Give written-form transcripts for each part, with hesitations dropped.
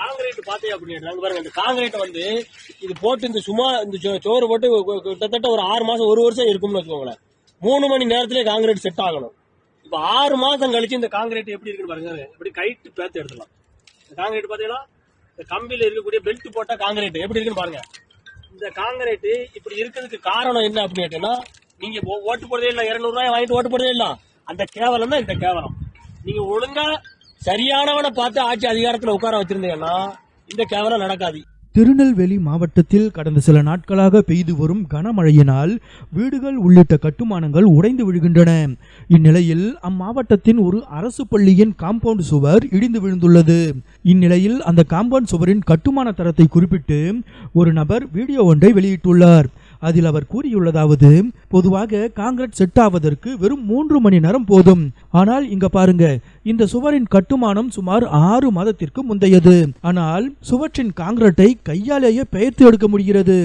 Concrete பார்த்தே அப்படின்னு பாருங்க. இந்த காங்கிரீட் வந்து இது போட்டு இந்த சும்மா இந்த சோறு போட்டு கிட்டத்தட்ட ஒரு 6 மாசம் 1 வருஷம் இருக்கும்னு வச்சுக்கோங்களேன். 3 மணி நேரத்திலே காங்கிரீட் செட் ஆகணும். இப்ப 6 மாசம் கழிச்சு இந்த காங்கிரீட் எப்படி இருக்குன்னு பாருங்க. இப்படி கைட்டு பேத்து எடுத்துலாம். இந்த காங்கிரீட் பாத்தீங்கன்னா இந்த கம்பியில இருக்கக்கூடிய பெல்ட் போட்ட காங்கிரீட் எப்படி இருக்குன்னு பாருங்க. இந்த காங்கிரீட் இப்படி இருக்கிறதுக்கு காரணம் என்ன அப்படின்னு கேட்டீங்கன்னா, நீங்க ஓட்டு போடுறதே இல்ல, 200 ரூபாய் வாங்கிட்டு ஓட்டு போடுறதே இல்ல. அந்த கேவலம் தான் இந்த கேவலம். நீங்க ஒழுங்கா சரியானவனை பார்த்து ஆட்சி அதிகாரத்தில் உட்கார வச்சிருந்தீங்கன்னா இந்த கேவலம் நடக்காது. திருநெல்வேலி மாவட்டத்தில் கடந்த சில நாட்களாக பெய்து வரும் கனமழையினால் வீடுகள் உள்ளிட்ட கட்டுமானங்கள் உடைந்து விழுகின்றன. இந்நிலையில் அம்மாவட்டத்தின் ஒரு அரசு பள்ளியின் காம்பவுண்ட் சுவர் இடிந்து விழுந்துள்ளது. இந்நிலையில் அந்த காம்பவுண்ட் சுவரின் கட்டுமான தரத்தை குறிப்பிட்டு ஒரு நபர் வீடியோ ஒன்றை வெளியிட்டுள்ளார். அதில் அவர் கூறியுள்ளதாவது, பொதுவாக காங்கிரீட் செட் ஆவதற்கு வெறும் 3 மணி நேரம் போதும். ஆனால் இங்க பாருங்க, இந்த சுவரின் கட்டுமானம் சுமார் 6 மாதத்திற்கு முந்தையது. ஆனால் சுவற்றின் காங்கிரீட்டை கையாலேயே பெயர்த்து எடுக்க முடிகிறது.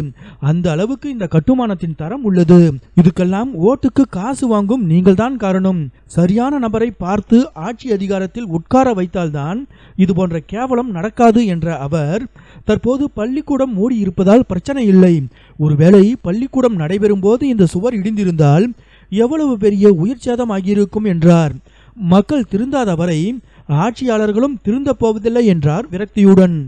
அந்த அளவுக்கு இந்த கட்டுமானத்தின் தரம் உள்ளது. இதுக்கெல்லாம் ஓட்டுக்கு காசு வாங்கும் நீங்கள் தான் காரணம். சரியான நபரை பார்த்து ஆட்சி அதிகாரத்தில் உட்கார வைத்தால்தான் இது போன்ற கேவலம் நடக்காது என்ற அவர், தற்போது பள்ளிக்கூடம் மூடி இருப்பதால் பிரச்சனை இல்லை. ஒருவேளை பள்ளிக்கூடம் நடைபெறும் போது இந்த சுவர் இடிந்திருந்தால் எவ்வளவு பெரிய உயிர் சேதம் ஆகியிருக்கும் என்றார். மக்கள் திருந்தாத வரை ஆட்சியாளர்களும் திருந்த போவதில்லை என்றார் விரக்தியுடன்.